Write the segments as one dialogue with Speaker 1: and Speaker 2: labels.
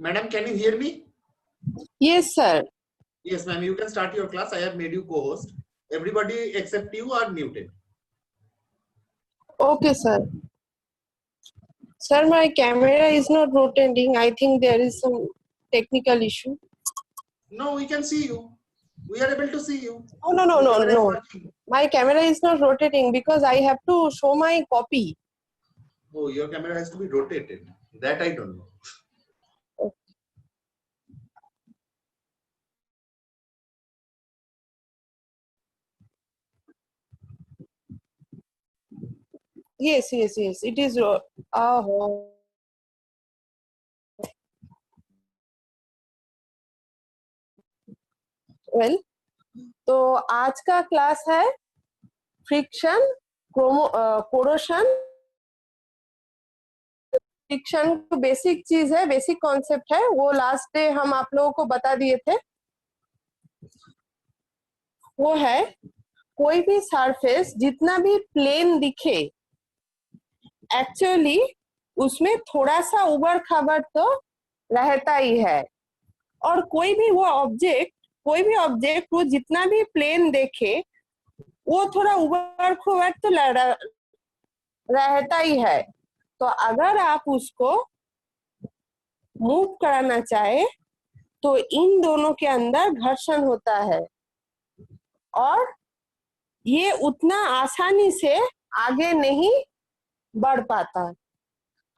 Speaker 1: Madam, can you hear me?
Speaker 2: Yes, sir.
Speaker 1: Yes, ma'am. You can start your class. I have made you co-host. Everybody except you are muted.
Speaker 2: Okay, sir. Sir, my camera is not rotating. I think there is some technical issue.
Speaker 1: No, we can see you. We are able to see you.
Speaker 2: Oh, no. My camera is not rotating because I have to show my copy.
Speaker 1: Oh, your camera has to be rotated. That I don't know.
Speaker 2: Yes. It is. Oh. Well, तो आज का class है friction, corrosion. Friction basic चीज है, basic concept है, वो last day हम आप लोगों को बता दिए थे। वो है कोई भी सरफेस जितना भी प्लेन दिखे, एक्चुअली उसमें थोड़ा सा उबड़ खाबड़ तो रहता ही है। और कोई भी ऑब्जेक्ट वो जितना भी प्लेन देखे, वो थोड़ा उबड़ खाबड़ तो रहता ही है। तो अगर आप उसको मूव कराना चाहे तो इन दोनों के अंदर घर्षण होता है और ये उतना आसानी से आगे नहीं बढ़ पाता।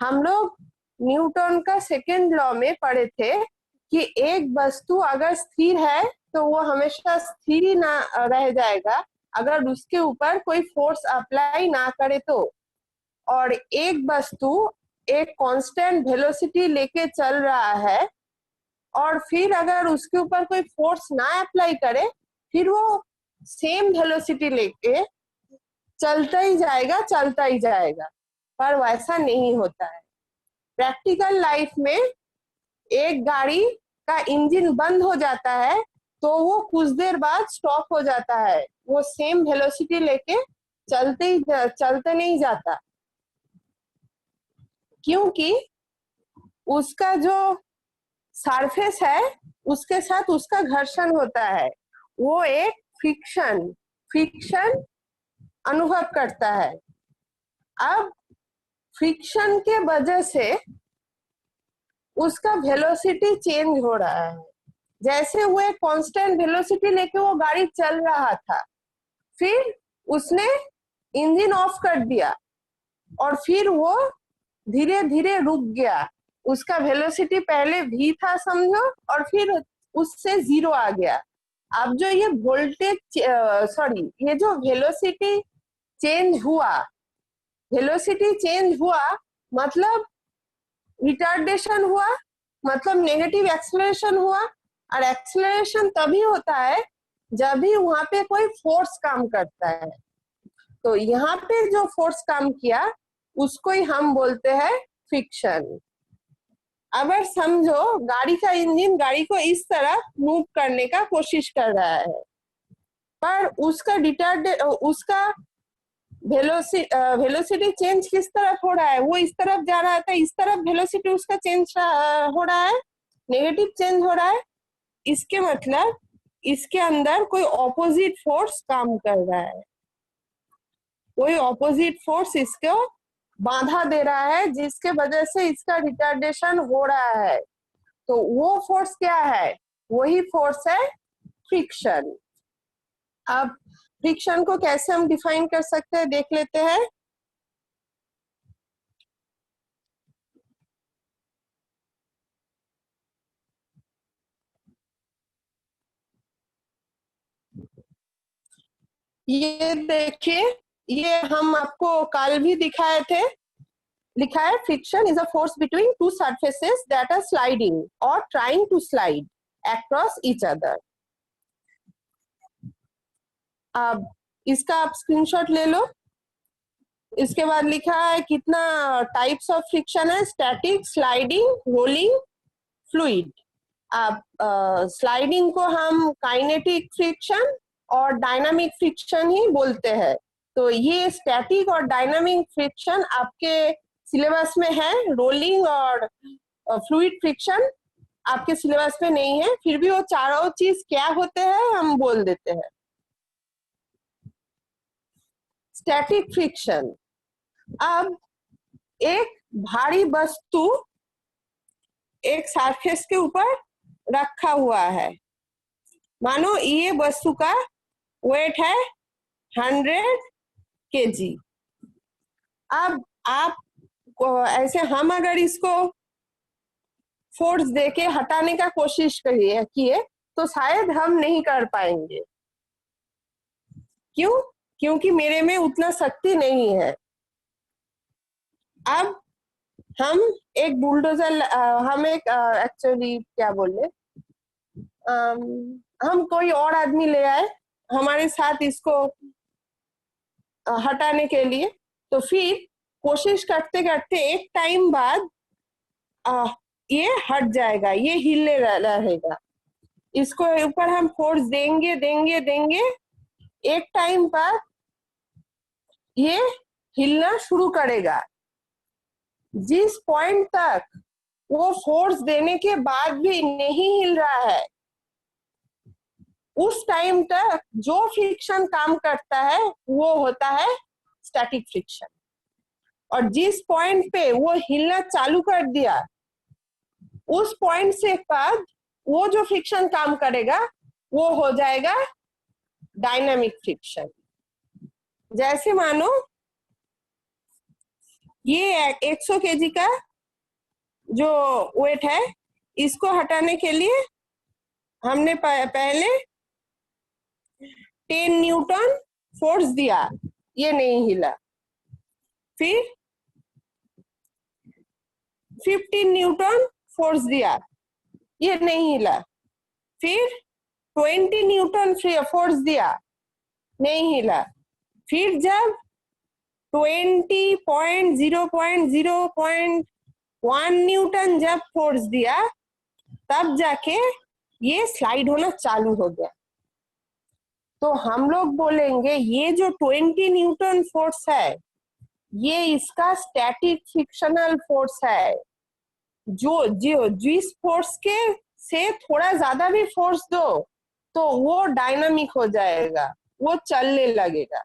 Speaker 2: हम लोग न्यूटन का सेकेंड लॉ में पढ़े थे कि एक वस्तु अगर स्थिर है तो वो हमेशा स्थिर ही ना रह जाएगा अगर उसके ऊपर कोई फोर्स अप्लाई ना करे तो। और एक वस्तु एक कांस्टेंट वेलोसिटी लेके चल रहा है और फिर अगर उसके ऊपर कोई फोर्स ना अप्लाई करे, फिर वो सेम वेलोसिटी लेके चलता ही जाएगा। पर वैसा नहीं होता है। प्रैक्टिकल लाइफ में एक गाड़ी का इंजन बंद हो जाता है तो वो कुछ देर बाद स्टॉप हो जाता है, वो सेम वेलोसिटी लेके चलते नहीं जाता, क्योंकि उसका जो सरफेस है उसके साथ उसका घर्षण होता है, वो एक फ्रिक्शन अनुभव करता है। अब फ्रिक्शन के वजह से उसका वेलोसिटी चेंज हो रहा है। जैसे वो एक कांस्टेंट वेलोसिटी लेके वो गाड़ी चल रहा था, फिर उसने इंजन ऑफ कर दिया और फिर वो धीरे धीरे रुक गया। उसका वेलोसिटी पहले v था समझो, और फिर उससे 0 आ गया। अब जो ये ये जो वेलोसिटी चेंज हुआ मतलब रिटार्डेशन हुआ, मतलब नेगेटिव एक्सेलरेशन हुआ। और एक्सेलरेशन तभी होता है जब भी वहां पे कोई फोर्स काम करता है। तो यहाँ पे जो फोर्स काम किया उसको ही हम बोलते हैं फ्रिक्शन। अगर समझो गाड़ी का इंजन गाड़ी को इस तरह मूव करने का कोशिश कर रहा है, पर उसका वेलोसिटी चेंज किस तरफ हो रहा है, वो इस तरफ जा रहा था, इस तरफ वेलोसिटी उसका चेंज हो रहा है, नेगेटिव चेंज हो रहा है। इसके मतलब इसके अंदर कोई ऑपोजिट फोर्स काम कर रहा है, कोई ऑपोजिट फोर्स इसको बाधा दे रहा है, जिसके वजह से इसका रिटार्डेशन हो रहा है। तो वो फोर्स क्या है? वही फोर्स है फ्रिक्शन। अब फ्रिक्शन को कैसे हम डिफाइन कर सकते हैं देख लेते हैं। ये देखिए, ये हम आपको कल भी दिखाए थे। लिखा है friction is a force between two surfaces that are sliding और trying to slide across each other. अब इसका आप स्क्रीनशॉट ले लो। इसके बाद लिखा है कितना टाइप्स ऑफ फ्रिक्शन है, स्टैटिक, स्लाइडिंग, रोलिंग, फ्लूइड। अब स्लाइडिंग को हम काइनेटिक फ्रिक्शन और डायनामिक फ्रिक्शन ही बोलते हैं। तो ये स्टैटिक और डायनामिक फ्रिक्शन आपके सिलेबस में है, रोलिंग और फ्लूइड फ्रिक्शन। आपके सिलेबस में नहीं है, फिर भी वो चारों चीज क्या होते हैं हम बोल देते हैं। स्टैटिक फ्रिक्शन, अब एक भारी वस्तु एक सरफेस के ऊपर रखा हुआ है, मानो ये वस्तु का वेट है 100 kg। अब आप ऐसे हम अगर इसको फोर्स देके हटाने का कोशिश किए तो शायद हम नहीं कर पाएंगे। क्यों? क्योंकि मेरे में उतना शक्ति नहीं है। अब हम एक बुलडोजर, हम एक एक्चुअली क्या बोले, हम कोई और आदमी ले आए हमारे साथ इसको हटाने के लिए, तो फिर कोशिश करते करते एक टाइम बाद ये हट जाएगा, ये हिले रहेगा। इसको ऊपर हम फोर्स देंगे देंगे देंगे, एक टाइम पर ये हिलना शुरू करेगा। जिस पॉइंट तक वो फोर्स देने के बाद भी नहीं हिल रहा है, उस टाइम तक जो फ्रिक्शन काम करता है वो होता है स्टैटिक फ्रिक्शन। और जिस पॉइंट पे वो हिलना चालू कर दिया, उस पॉइंट से बाद वो जो फ्रिक्शन काम करेगा वो हो जाएगा डायनामिक फ्रिक्शन। जैसे मानो ये 100 kg का जो वेट है, इसको हटाने के लिए हमने पहले 10 न्यूटन फोर्स दिया, ये नहीं हिला। फिर 15 न्यूटन फोर्स दिया, ये नहीं हिला। फिर 20 न्यूटन फोर्स दिया, नहीं हिला। फिर जब 20.0.0.1 न्यूटन जब फोर्स दिया, तब जाके ये स्लाइड होना चालू हो गया। तो हम लोग बोलेंगे ये जो 20 न्यूटन फोर्स है, ये इसका स्टैटिक फ्रिक्शनल फोर्स है। जो जो जिस फोर्स के से थोड़ा ज्यादा भी फोर्स दो तो वो डायनामिक हो जाएगा, वो चलने लगेगा।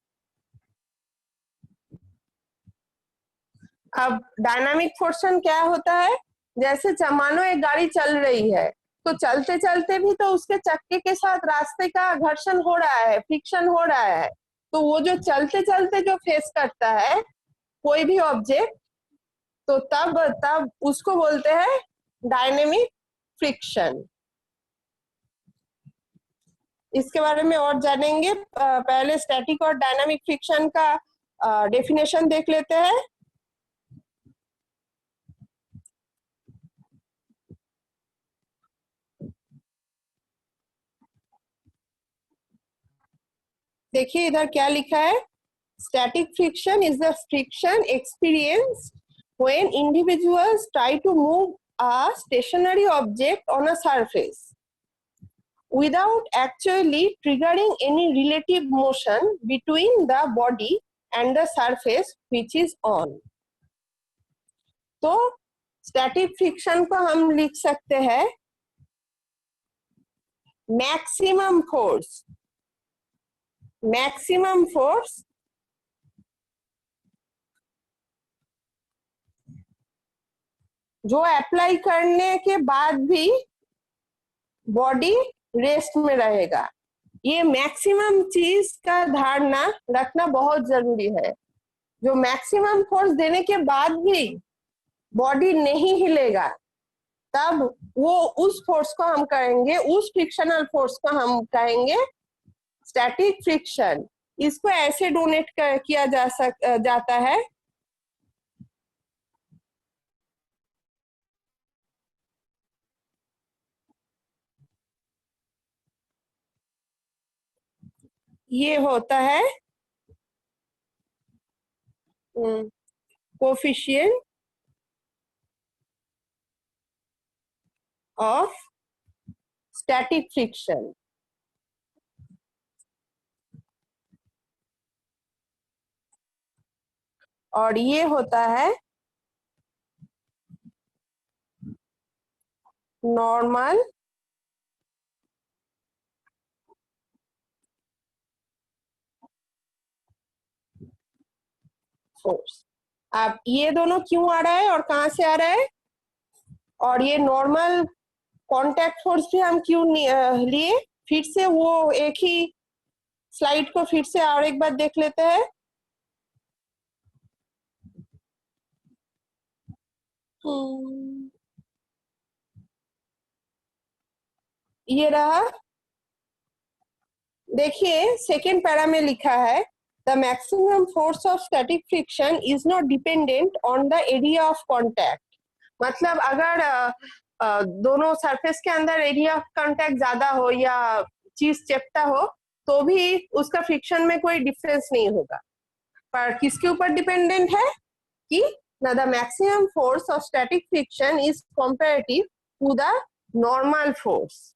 Speaker 2: अब डायनामिक फ्रिक्शन क्या होता है? जैसे मानो एक गाड़ी चल रही है, तो चलते चलते भी तो उसके चक्के के साथ रास्ते का घर्षण हो रहा है, फ्रिक्शन हो रहा है। तो वो जो चलते चलते जो फेस करता है कोई भी ऑब्जेक्ट, तो तब उसको बोलते हैं डायनेमिक फ्रिक्शन। इसके बारे में और जानेंगे, पहले स्टैटिक और डायनामिक फ्रिक्शन का डेफिनेशन देख लेते हैं। देखिए इधर क्या लिखा है, static friction is the friction experience when individuals try to move a stationary object on a surface without actually triggering any relative motion between the body and the surface which is on। तो static friction को हम लिख सकते हैं maximum force जो apply करने के बाद भी बॉडी रेस्ट में रहेगा। ये मैक्सिमम चीज का धारणा रखना बहुत जरूरी है। जो मैक्सिमम फोर्स देने के बाद भी बॉडी नहीं हिलेगा, तब वो उस फोर्स को हम कहेंगे, उस फ्रिक्शनल फोर्स को हम कहेंगे स्टैटिक फ्रिक्शन। इसको ऐसे डोनेट किया जाता है, ये होता है कोफिशिएंट ऑफ स्टैटिक फ्रिक्शन। और ये होता है नॉर्मल फोर्स। अब ये दोनों क्यों आ रहा है और कहां से आ रहा है, और ये नॉर्मल कांटेक्ट फोर्स भी हम क्यों लिए, फिर से वो एक ही स्लाइड को फिर से और एक बार देख लेते हैं। ये रहा, देखिए सेकेंड पैरा में लिखा है the maximum force of static friction is not dependent on the area of contact. मतलब अगर दोनों सरफेस के अंदर एरिया ऑफ कांटेक्ट ज्यादा हो या चीज चेपटा हो तो भी उसका फ्रिक्शन में कोई डिफरेंस नहीं होगा, पर किसके ऊपर डिपेंडेंट है कि the maximum force of static friction is comparative to the normal force.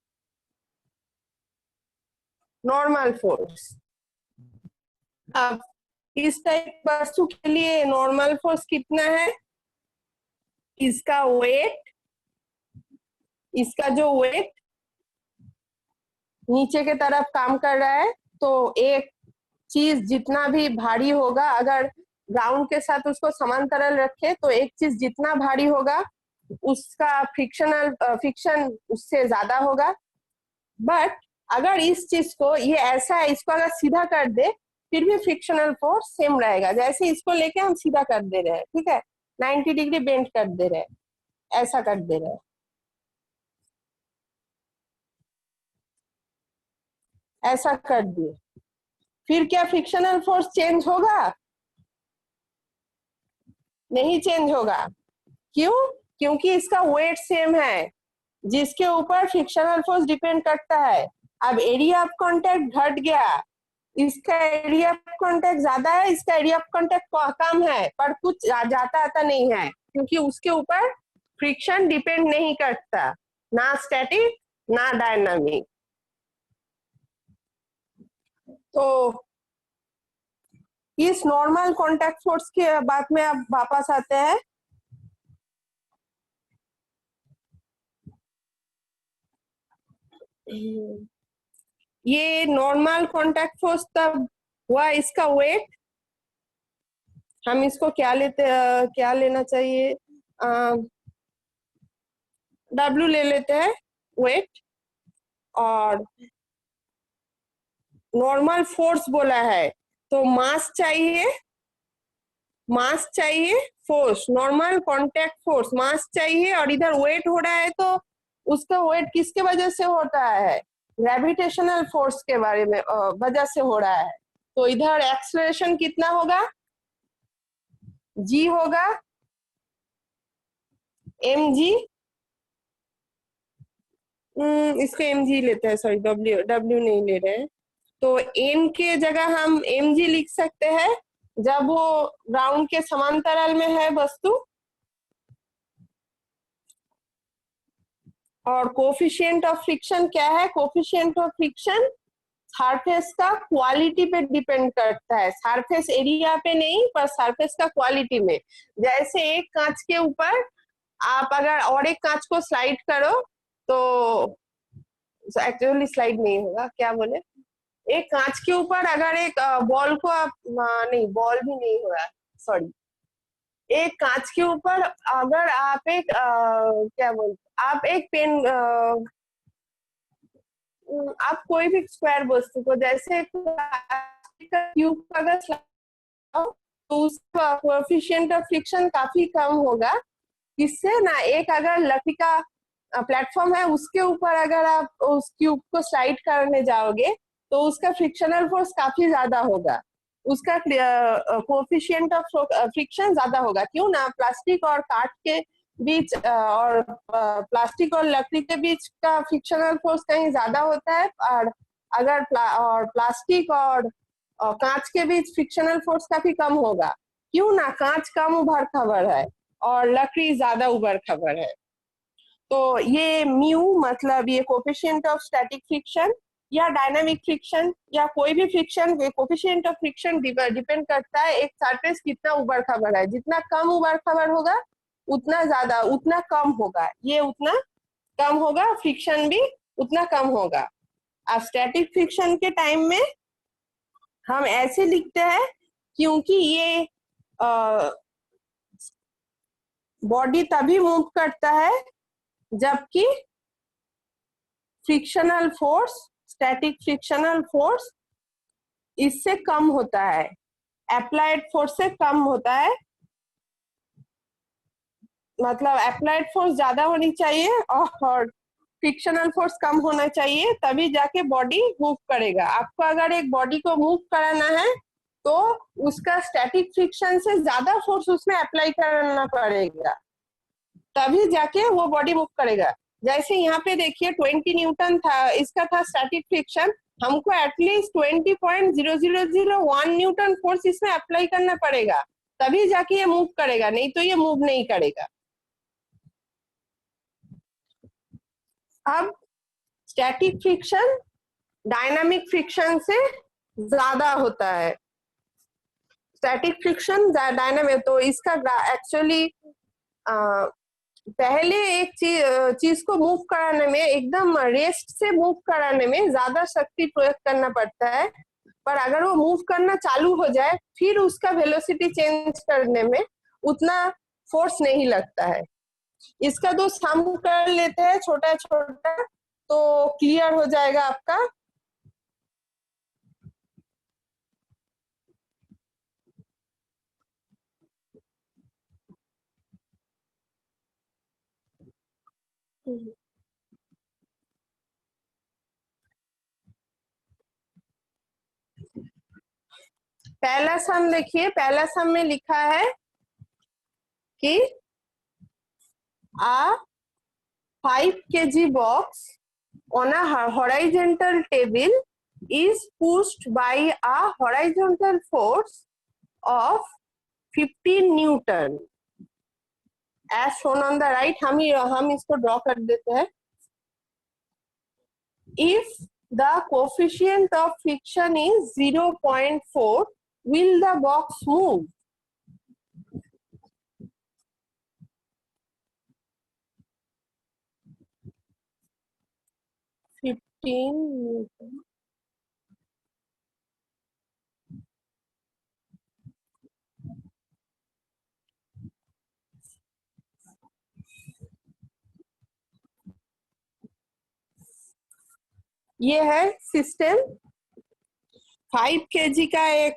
Speaker 2: Normal force, अब इस टाइप वस्तु के लिए नॉर्मल फोर्स कितना है, इसका वेट, इसका जो वेट नीचे के तरफ काम कर रहा है, तो एक चीज जितना भी भारी होगा, अगर ग्राउंड के साथ उसको समांतरल रखे तो एक चीज जितना भारी होगा उसका फ्रिक्शन उससे ज्यादा होगा। बट अगर इस चीज को, ये ऐसा है, इसको अगर सीधा कर दे फिर भी फ्रिक्शनल फोर्स सेम रहेगा, जैसे इसको लेके हम सीधा कर दे रहे हैं, ठीक है, 90 डिग्री बेंड कर दे रहे हैं, ऐसा कर दे रहे हैं, ऐसा कर दिए, फिर क्या फ्रिक्शनल फोर्स चेंज होगा? नहीं चेंज होगा। क्यों? क्योंकि इसका वेट सेम है जिसके ऊपर फ्रिक्शनल फोर्स डिपेंड करता है। अब एरिया ऑफ कांटेक्ट घट गया, इसका एरिया ऑफ कांटेक्ट ज्यादा है, इसका एरिया ऑफ कांटेक्ट कम है, पर कुछ जाता आता नहीं है क्योंकि उसके ऊपर फ्रिक्शन डिपेंड नहीं करता, ना स्टैटिक ना डायनामिक। तो इस नॉर्मल कांटेक्ट फोर्स के बाद में अब वापस आते हैं। ये नॉर्मल कांटेक्ट फोर्स तब हुआ, इसका वेट हम इसको क्या क्या लेना चाहिए, W ले लेते हैं वेट, और नॉर्मल फोर्स बोला है तो मास चाहिए, मास चाहिए, फोर्स, नॉर्मल कांटेक्ट फोर्स, मास चाहिए, और इधर वेट हो रहा है तो उसका वेट किसके वजह से होता है, ग्रेविटेशनल फोर्स के बारे में वजह से हो रहा है। तो इधर एक्सेलरेशन कितना होगा, G होगा, mg, इसको mg लेते हैं, सॉरी W नहीं ले रहे हैं, तो n के जगह हम mg लिख सकते हैं जब वो राउंड के समांतराल में है वस्तु। और कोफिशिएंट ऑफ फ्रिक्शन क्या है, कोफिशिएंट ऑफ फ्रिक्शन सरफेस का क्वालिटी पे डिपेंड करता है, सरफेस एरिया पे नहीं पर सरफेस का क्वालिटी में। जैसे एक कांच के ऊपर आप अगर और एक कांच को स्लाइड करो तो एक्चुअली स्लाइड नहीं होगा, क्या बोले, एक कांच के ऊपर अगर एक बॉल को आप, नहीं बॉल भी नहीं होगा, सॉरी, एक कांच के ऊपर अगर आप एक क्या बोलते, आप एक पेन, आप कोई भी स्क्वायर वस्तु को, जैसे क्यूब अगर तो उसका कोएफिशिएंट ऑफ फ्रिक्शन काफी कम होगा। इससे ना, एक अगर लकड़ी का प्लेटफॉर्म है उसके ऊपर अगर आप उस क्यूब को स्लाइड करने जाओगे तो उसका फ्रिक्शनल फोर्स काफी ज्यादा होगा, उसका कोएफिशिएंट ऑफ फ्रिक्शन ज्यादा होगा। क्यों ना, प्लास्टिक और काठ के बीच और प्लास्टिक और लकड़ी के बीच का फ्रिक्शनल फोर्स कहीं ज्यादा होता है, और अगर प्लास्टिक और कांच के बीच फ्रिक्शनल फोर्स काफी कम होगा। क्यों ना, कांच कम उभर खबर है और लकड़ी ज्यादा उभर खबर है। तो ये म्यू मतलब ये कोफिशिएंट ऑफ स्टैटिक फ्रिक्शन या डायनामिक फ्रिक्शन या कोई भी friction, coefficient of friction depend करता है एक सरफेस कितना उबड़ खाबड़ है। जितना कम उबड़ खाबड़ होगा उतना ज्यादा, उतना कम होगा, ये उतना कम होगा, फ्रिक्शन भी उतना कम होगा। अब स्टैटिक फ्रिक्शन के टाइम में हम ऐसे लिखते हैं, क्योंकि ये बॉडी तभी मूव करता है जबकि frictional force, static frictional force इससे कम होता है, अप्लाइड फोर्स से कम होता है। मतलब अप्लाइड फोर्स ज्यादा होनी चाहिए और फ्रिक्शनल फोर्स कम होना चाहिए, तभी जाके बॉडी मूव करेगा। आपको अगर एक बॉडी को मूव कराना है तो उसका स्टैटिक फ्रिक्शन से ज्यादा फोर्स उसमें अप्लाई करना पड़ेगा, तभी जाके वो बॉडी मूव करेगा। जैसे यहाँ पे देखिए 20 न्यूटन था, इसका था स्टैटिक फ्रिक्शन, हमको एटलीस्ट 20.0001 न्यूटन फोर्स इसमें अप्लाई करना पड़ेगा, तभी जाके ये मूव करेगा, नहीं तो ये मूव नहीं करेगा। अब स्टैटिक फ्रिक्शन डायनामिक फ्रिक्शन से ज्यादा होता है। स्टैटिक फ्रिक्शन डायनामिक, तो इसका एक्चुअली पहले एक चीज को मूव कराने में, एकदम रेस्ट से मूव कराने में ज्यादा शक्ति प्रयोग करना पड़ता है, पर अगर वो मूव करना चालू हो जाए फिर उसका वेलोसिटी चेंज करने में उतना फोर्स नहीं लगता है। इसका तो सम कर लेते हैं छोटा छोटा, तो क्लियर हो जाएगा आपका। पहला सम देखिए, पहला सम में लिखा है कि a 5 kg box on a horizontal table is pushed by a horizontal force of 15 Newton as shown on the right। हम इसको ड्रॉ कर देते हैं। If the coefficient of friction is 0.4, will the box move? Newton। ये है system, 5 kg का एक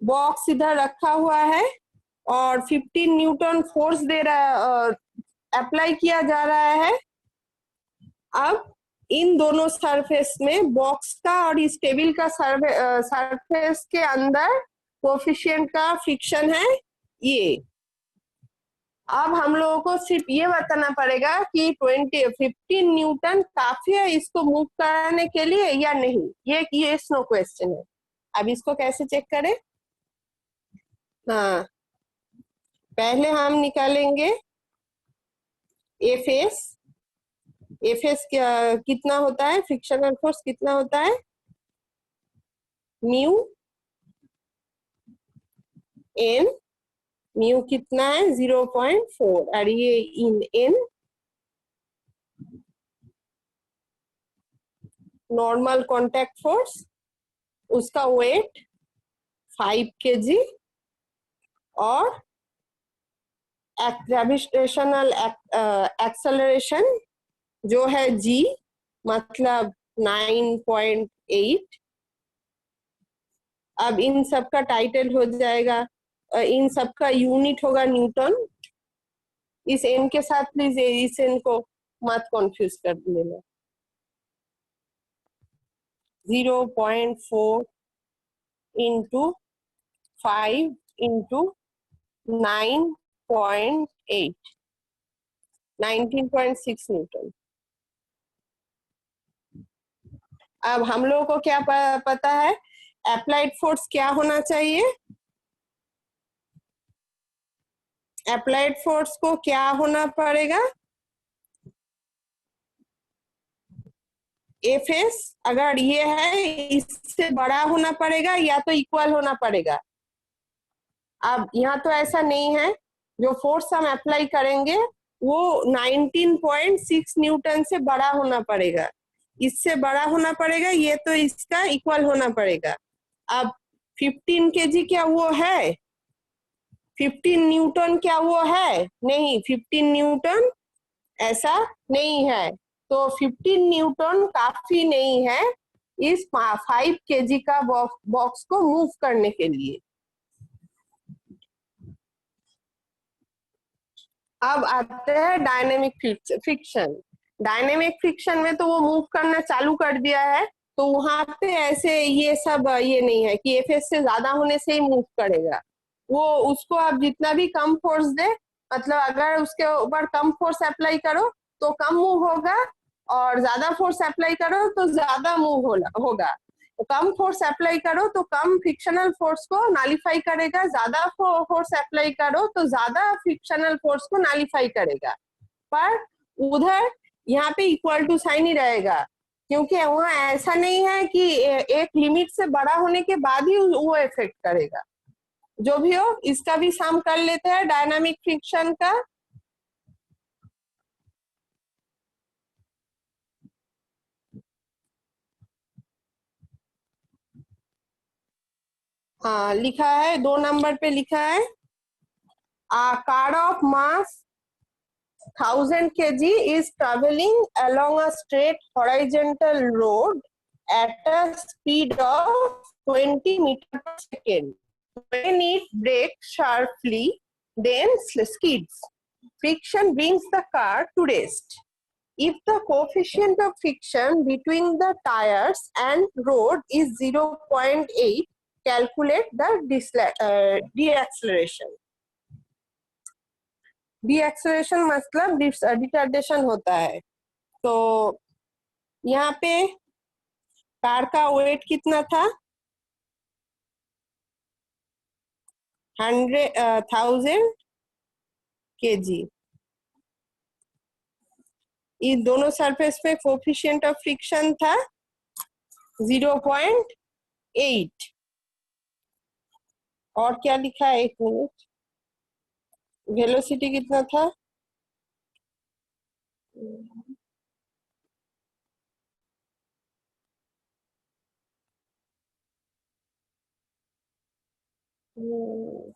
Speaker 2: box इधर रखा हुआ है और 15 न्यूटन फोर्स दे रहा, अप्लाई किया जा रहा है। अब इन दोनों सरफेस में, बॉक्स का और इस टेबल का सरफेस के अंदर कोफिशिएंट का फ्रिक्शन है ये। अब हम लोगों को सिर्फ ये बताना पड़ेगा कि 15 न्यूटन काफी है इसको मूव कराने के लिए या नहीं, ये यस नो क्वेश्चन है। अब इसको कैसे चेक करें? हाँ, पहले हम निकालेंगे एफएस। एफएस कितना होता है, फ्रिक्शनल फोर्स कितना होता है, म्यू एन, म्यू कितना है 0.4, और ये in an normal contact force, उसका वेट 5 kg और ग्रेविटेशनल एक्सेलरेशन जो है g मतलब 9.8। अब इन सब का टाइटल हो जाएगा, इन सब का यूनिट होगा न्यूटन। इस एन के साथ प्लीज इस एन को मत कंफ्यूज कर लेना। 0.4 इंटू 5 इंटू 9.8, 19.6 न्यूटन। अब हम लोगों को क्या पता है, अप्लाइड फोर्स क्या होना चाहिए? अप्लाइड फोर्स को क्या होना पड़ेगा? एफएस अगर ये है इससे बड़ा होना पड़ेगा या तो इक्वल होना पड़ेगा। अब यहाँ तो ऐसा नहीं है, जो फोर्स हम अप्लाई करेंगे वो 19.6 न्यूटन से बड़ा होना पड़ेगा, इससे बड़ा होना पड़ेगा, ये तो इसका इक्वल होना पड़ेगा। अब 15 केजी क्या वो है? 15 न्यूटन क्या वो है? नहीं, 15 न्यूटन ऐसा नहीं है। तो 15 न्यूटन काफी नहीं है इस 5 केजी का बॉक्स को मूव करने के लिए। अब आते हैं डायनेमिक फ्रिक्शन। डायनेमिक फ्रिक्शन में तो वो मूव करना चालू कर दिया है, तो वहां पे ऐसे ये सब ये नहीं है कि एफएस से ज्यादा होने से ही मूव करेगा। वो उसको आप जितना भी कम फोर्स दे, मतलब अगर उसके ऊपर कम फोर्स अप्लाई करो तो कम मूव होगा, और ज्यादा फोर्स अप्लाई करो तो ज्यादा मूव होगा। कम फोर्स अप्लाई करो तो कम फ्रिक्शनल फोर्स को नालिफाई करेगा, ज्यादा फोर्स अप्लाई करो तो ज्यादा फ्रिक्शनल फोर्स को नालिफाई करेगा। पर उधर यहाँ पे इक्वल टू साइन ही रहेगा, क्योंकि वहाँ ऐसा नहीं है कि एक लिमिट से बड़ा होने के बाद ही वो इफेक्ट करेगा। जो भी हो, इसका भी सम कर लेते हैं डायनामिक फ्रिक्शन का। हाँ, लिखा है 2 नंबर पे लिखा है, a car of mass 1000 kg is traveling along a straight horizontal road at a speed of 20 meters per second. When it brakes sharply, then skids. Friction brings the car to rest. If the coefficient of friction between the tires and road is 0.8, calculate the deceleration. Deceleration मतलब retardation होता है। तो यहाँ पे car का wait कितना था? 1000 KG. इन दोनों सरफेस पे कोफिशिएंट ऑफ फ्रिक्शन था 0.8। और क्या लिखा है, 1 मिनट, वेलोसिटी कितना था?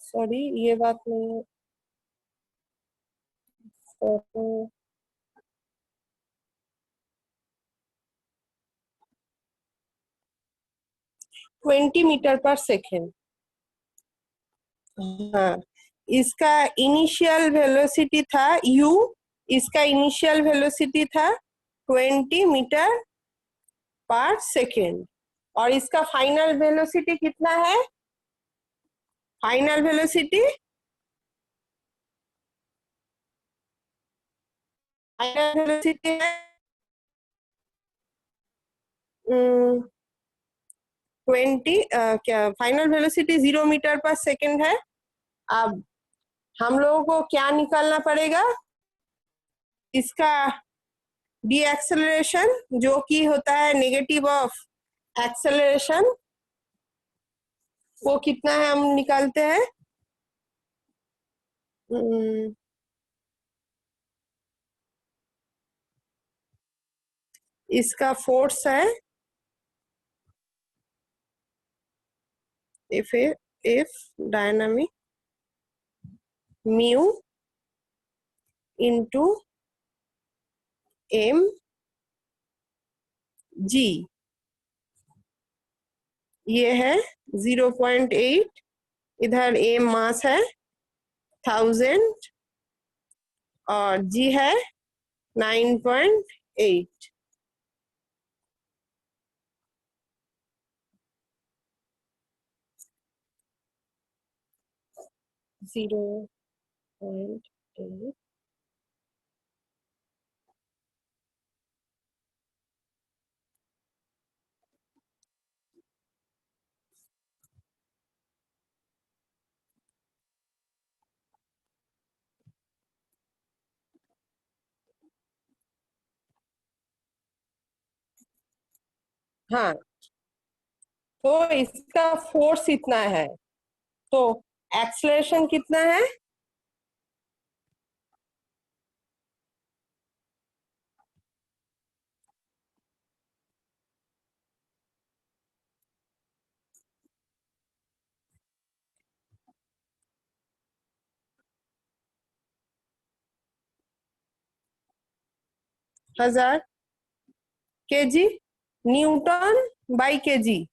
Speaker 2: सॉरी, ये बात नहीं है। 20 मीटर पर सेकेंड। हाँ, इसका इनिशियल वेलोसिटी था u, इसका इनिशियल वेलोसिटी था 20 मीटर पर सेकेंड, और इसका फाइनल वेलोसिटी कितना है? फाइनल वेलोसिटी है 20, क्या फाइनल वेलोसिटी 0 मीटर पर सेकेंड है। अब हम लोगों को क्या निकालना पड़ेगा? इसका डीएक्सेलरेशन, जो कि होता है नेगेटिव ऑफ एक्सेलरेशन, वो कितना है हम निकालते हैं। इसका फोर्स है if dynamic mu into m g, ये है 0.8, इधर m मास है 1000 और g है 9.8। जीरो पॉइंट एट हाँ, तो इसका फोर्स इतना है, तो एक्सलेशन कितना है? 1000 केजी, न्यूटन बाई केजी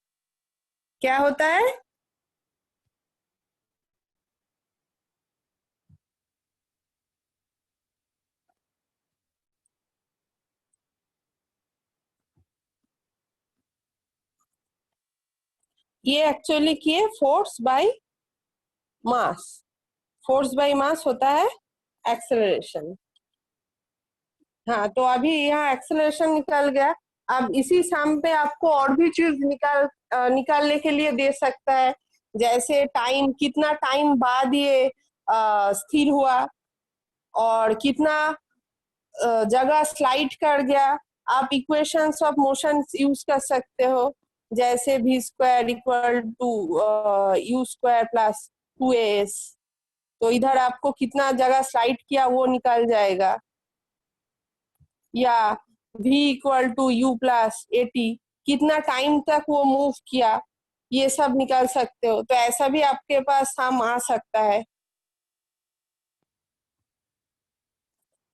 Speaker 2: क्या होता है? ये एक्चुअली किए force by mass, force by mass होता है एक्सेलरेशन। हाँ, तो अभी यहाँ एक्सेलरेशन निकल गया। अब इसी सम पे आपको और भी चीज निकालने के लिए दे सकता है, जैसे टाइम, कितना टाइम बाद ये स्थिर हुआ और कितना जगह स्लाइड कर गया। आप इक्वेशंस ऑफ मोशन यूज कर सकते हो, जैसे v square equal to u square plus 2as। तो इधर आपको कितना जगह स्लाइड किया वो निकल जाएगा, या v equal to u plus 80, कितना टाइम तक वो मूव किया, ये सब निकाल सकते हो। तो ऐसा भी आपके पास सम आ सकता है।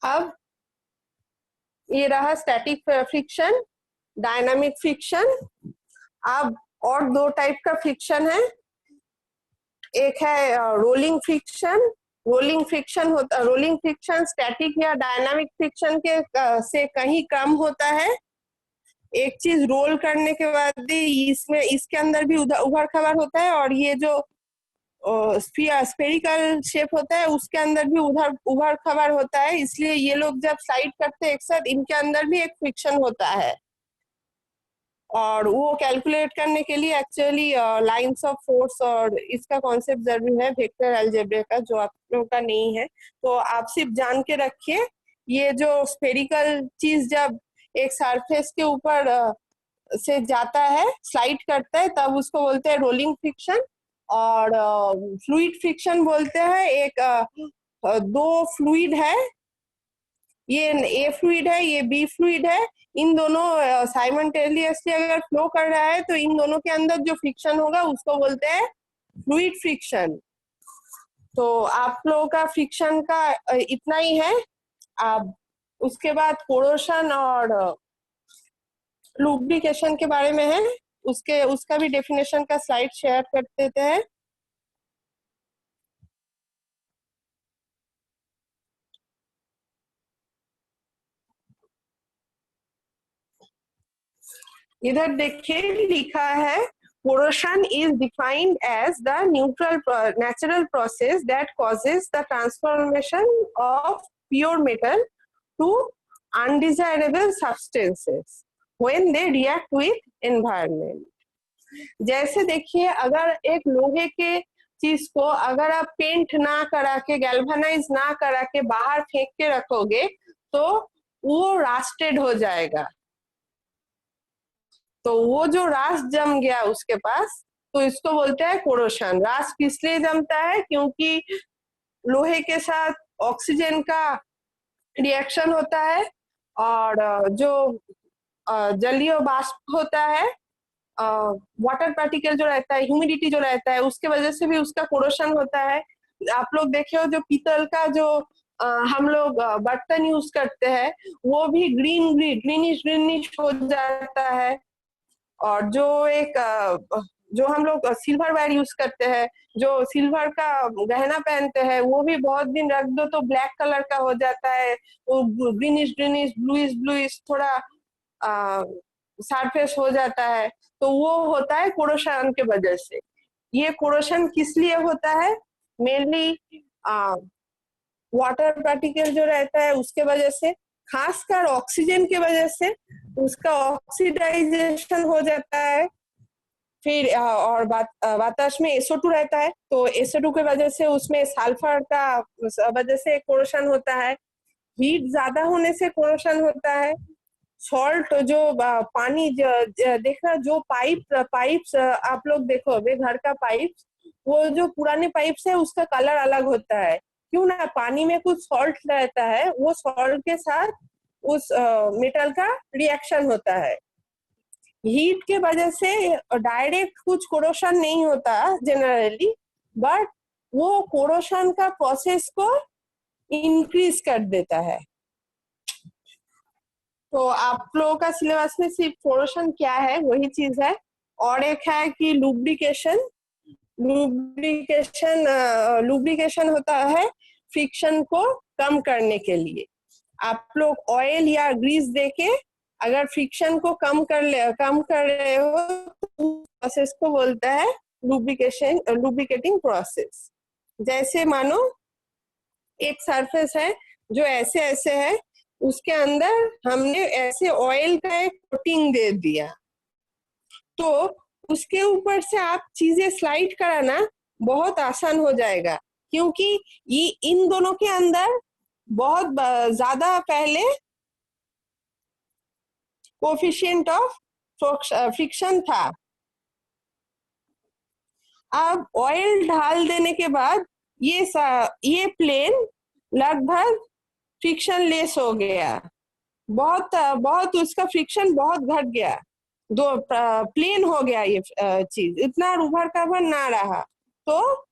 Speaker 2: अब ये रहा स्टैटिक फ्रिक्शन, डायनामिक फ्रिक्शन। अब और दो टाइप का फ्रिक्शन है, एक है rolling friction. Rolling friction static या डायनामिक फ्रिक्शन के से कहीं कम होता है। एक चीज रोल करने के बाद भी इसमें, इसके अंदर भी उभर खबर होता है, और ये जो स्फेरिकल शेप होता है उसके अंदर भी उभर खबर होता है। इसलिए ये लोग जब स्लाइड करते हैं एक साथ, इनके अंदर भी एक फ्रिक्शन होता है। और वो कैलकुलेट करने के लिए एक्चुअली लाइंस ऑफ फोर्स और इसका कॉन्सेप्ट जरूरी है, वेक्टर अलजेब्रा का, जो आप लोगों का नहीं है। तो आप सिर्फ जान के रखिए, ये जो स्फेरिकल चीज जब एक सरफेस के ऊपर से जाता है, स्लाइड करता है, तब उसको बोलते हैं रोलिंग फ्रिक्शन। और फ्लूइड फ्रिक्शन बोलते हैं, एक दो फ्लूइड है, ये ए फ्लूइड है, ये बी फ्लूइड है, इन दोनों साइमल्टेनियसली अगर फ्लो कर रहा है तो इन दोनों के अंदर जो फ्रिक्शन होगा उसको बोलते हैं फ्लूइड फ्रिक्शन। तो आप लोगों का फ्रिक्शन का इतना ही है। अब उसके बाद कोरोशन और लुब्रिकेशन के बारे में है, उसका भी डेफिनेशन का स्लाइड शेयर कर देते हैं। इधर देखिए लिखा है, corrosion is defined as the natural process that causes the transformation of pure metal to undesirable substances when they react with environment। जैसे देखिए, अगर एक लोहे के चीज को अगर आप पेंट ना करा के, गैल्वेनाइज ना करा के बाहर फेंक के रखोगे तो वो रास्टेड हो जाएगा। तो वो जो रास्ट जम गया उसके पास, तो इसको बोलते हैं कोरोशन। रास्ट किस लिए जमता है? क्योंकि लोहे के साथ ऑक्सीजन का रिएक्शन होता है, और जो जलीय वाष्प होता है, वाटर पार्टिकल जो रहता है, ह्यूमिडिटी जो रहता है, उसके वजह से भी उसका कोरोशन होता है। आप लोग देखे हो जो पीतल का जो हम लोग बर्तन यूज करते हैं, वो भी ग्रीनिश हो जाता है। और जो हम लोग सिल्वर वायर यूज करते हैं, जो सिल्वर का गहना पहनते हैं, वो भी बहुत दिन रख दो तो ब्लैक कलर का हो जाता है, वो ग्रीनिश ब्लूइश थोड़ा सरफेस हो जाता है। तो वो होता है कोरोशन के वजह से। ये कोरोशन किस लिए होता है? मेनली वाटर पार्टिकल जो रहता है उसके वजह से, खासकर ऑक्सीजन के वजह से उसका ऑक्सीडाइजेशन हो जाता है। फिर और वातावरण में SO2 रहता है, तो SO2 की वजह से उसमें सल्फर का वजह से कोरोशन होता है। हीट ज्यादा होने से कोरोशन होता है। सॉल्ट जो पानी देखना, जो पाइप्स आप लोग देखो, वे घर का पाइप्स, वो जो पुराने पाइप्स है उसका कलर अलग होता है। क्यों ना? पानी में कुछ सॉल्ट रहता है, वो सॉल्ट के साथ उस मेटल का रिएक्शन होता है। हीट के वजह से डायरेक्ट कुछ कोरोशन नहीं होता जनरली, बट वो कोरोशन का प्रोसेस को इंक्रीज कर देता है। तो आप लोगों का सिलेबस में सिर्फ पोर्शन क्या है वही चीज है, और एक है कि लुब्रिकेशन। लुब्रिकेशन होता है फ्रिक्शन को कम करने के लिए। आप लोग ऑयल या ग्रीस देके अगर फ्रिक्शन को कम कर रहे हो तो प्रोसेस को बोलता है लुब्रिकेटिंग प्रोसेस। जैसे मानो एक सरफेस है जो ऐसे ऐसे है, उसके अंदर हमने ऐसे ऑयल का एक कोटिंग दे दिया, तो उसके ऊपर से आप चीजें स्लाइड कराना बहुत आसान हो जाएगा, क्योंकि ये इन दोनों के अंदर बहुत ज्यादा पहले कोफिशिएंट ऑफ फ्रिक्शन था। अब ऑयल डाल देने के बाद ये प्लेन लगभग फ्रिक्शन लेस हो गया, बहुत बहुत उसका फ्रिक्शन बहुत घट गया, दो प्लेन हो गया ये चीज, इतना उभर खाबर ना रहा, तो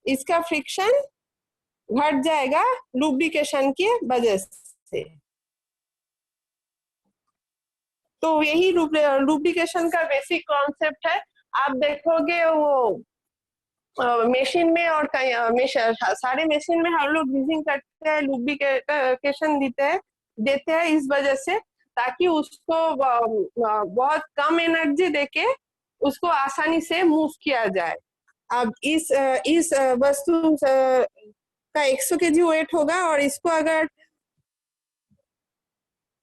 Speaker 2: इसका फ्रिक्शन घट जाएगा लुब्रिकेशन की वजह से। तो यही लुब्रिकेशन का बेसिक कॉन्सेप्ट है। आप देखोगे वो मशीन में और सारे मशीन में हम लोग यूजिंग करते हैं, लुब्रिकेशन देते हैं इस वजह से, ताकि उसको बहुत कम एनर्जी देके उसको आसानी से मूव किया जाए। अब इस वस्तु का 100 kg वेट होगा और इसको अगर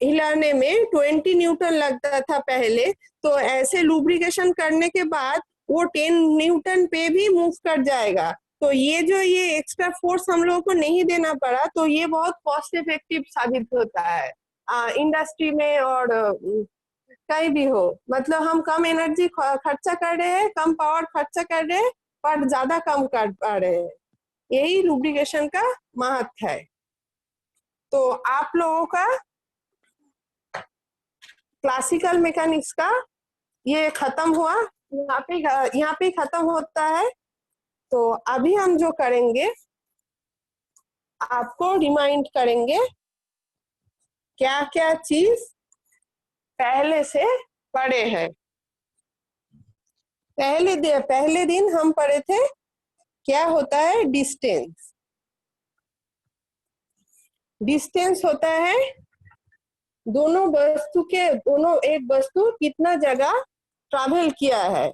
Speaker 2: हिलाने में 20 न्यूटन लगता था पहले, तो ऐसे लुब्रिकेशन करने के बाद वो 10 न्यूटन पे भी मूव कर जाएगा। तो ये एक्स्ट्रा फोर्स हम लोगों को नहीं देना पड़ा, तो ये बहुत कॉस्ट इफेक्टिव साबित होता है इंडस्ट्री में और कहीं भी हो। मतलब हम कम एनर्जी खर्चा कर रहे हैं, कम पावर खर्चा कर रहे हैं, पर ज्यादा कम कर पा रहे हैं। यही लुब्रिकेशन का महत्व है। तो आप लोगों का क्लासिकल मैकेनिक्स का ये खत्म हुआ, यहाँ पे खत्म होता है। तो अभी हम जो करेंगे, आपको रिमाइंड करेंगे क्या क्या चीज पहले से पढ़े हैं। पहले दिन हम पढ़े थे क्या होता है डिस्टेंस। डिस्टेंस होता है दोनों एक वस्तु कितना जगह ट्रैवल किया है,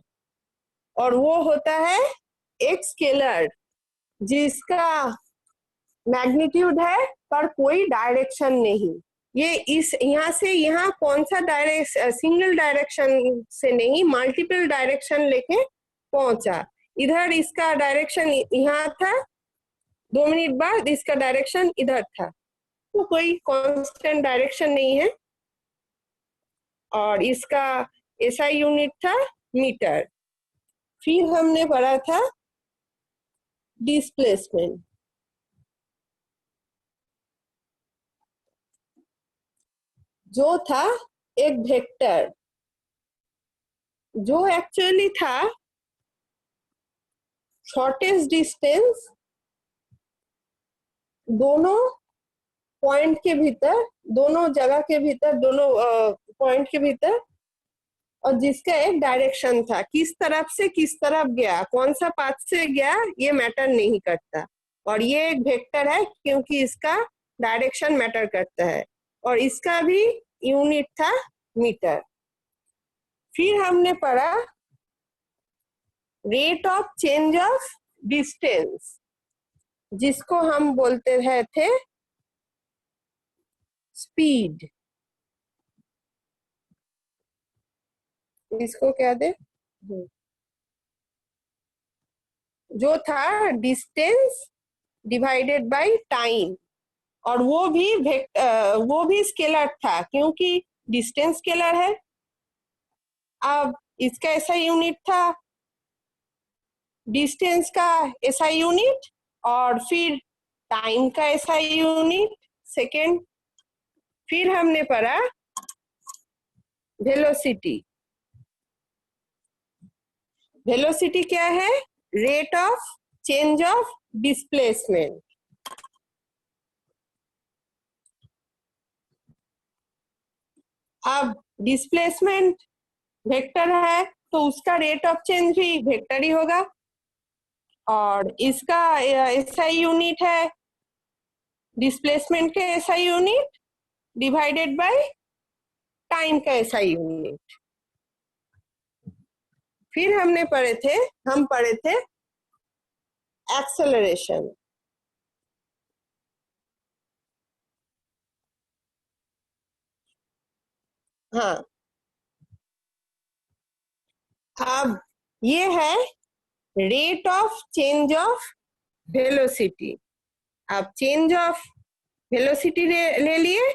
Speaker 2: और वो होता है एक स्केलर जिसका मैग्नीट्यूड है पर कोई डायरेक्शन नहीं। ये यहाँ से यहाँ कौन सा सिंगल डायरेक्शन से नहीं, मल्टीपल डायरेक्शन लेके पहुंचा। इधर इसका डायरेक्शन यहाँ था, 2 मिनट बाद इसका डायरेक्शन इधर था, तो कोई कांस्टेंट डायरेक्शन नहीं है। और इसका SI यूनिट था मीटर। फिर हमने पढ़ा था डिस्प्लेसमेंट, जो था एक वेक्टर, जो एक्चुअली था शॉर्टेस्ट डिस्टेंस दोनों पॉइंट के भीतर, दोनों जगह के भीतर, दोनों पॉइंट के भीतर, और जिसका एक डायरेक्शन था, किस तरफ से किस तरफ गया, कौन सा पाथ से गया ये मैटर नहीं करता। और ये एक वेक्टर है क्योंकि इसका डायरेक्शन मैटर करता है, और इसका भी यूनिट था मीटर। फिर हमने पढ़ा rate of change of distance, जिसको हम बोलते थे स्पीड। इसको क्या दे, जो था डिस्टेंस डिवाइडेड बाय टाइम, और वो भी स्केलर था क्योंकि डिस्टेंस स्केलर है। अब इसका SI यूनिट था डिस्टेंस का SI यूनिट, और फिर टाइम का SI यूनिट सेकेंड। फिर हमने पढ़ा वेलोसिटी। वेलोसिटी क्या है? Rate of change of displacement. अब डिस्प्लेसमेंट वेक्टर है तो उसका रेट ऑफ चेंज भी वेक्टर ही होगा, और इसका एसआई यूनिट है, डिस्प्लेसमेंट के SI unit divided by time का एसआई यूनिट। फिर हम पढ़े थे एक्सेलरेशन। हाँ, अब ये है rate of change of velocity. आप चेंज ऑफ वेलोसिटी ले लिए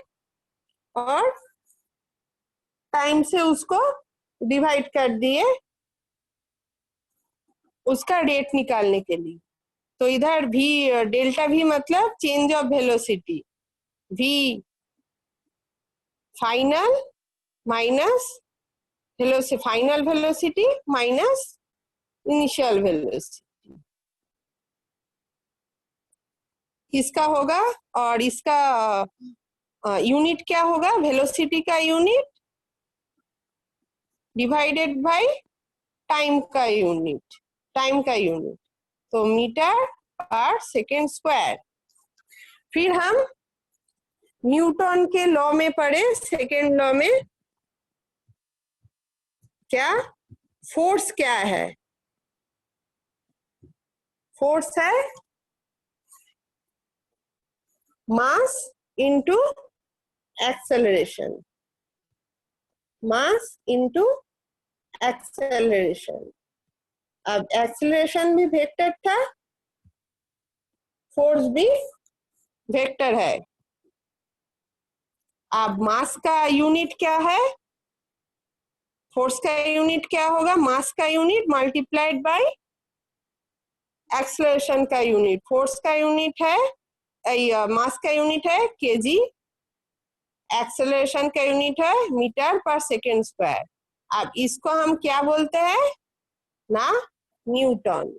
Speaker 2: और टाइम से उसको डिवाइड कर दिए उसका रेट निकालने के लिए। तो इधर भी डेल्टा भी मतलब change of velocity, v final minus final velocity minus initial velocity इसका होगा। और इसका यूनिट क्या होगा, वेलोसिटी का यूनिट डिवाइडेड बाय टाइम का यूनिट, तो मीटर पर सेकेंड स्क्वायर। फिर हम न्यूटन के लॉ में पढ़े, सेकेंड लॉ में क्या फोर्स क्या है, फोर्स है mass into acceleration, mass into acceleration. अब एक्सेलरेशन भी वेक्टर था, फोर्स भी वेक्टर है। अब मास का यूनिट क्या है, फोर्स का यूनिट क्या होगा, मास का यूनिट मल्टीप्लाइड बाय एक्सेलरेशन का यूनिट। फोर्स का यूनिट है मास का यूनिट है केजी, एक्सेलरेशन का यूनिट है मीटर पर सेकेंड स्क्वायर। अब इसको हम क्या बोलते हैं ना, न्यूटन।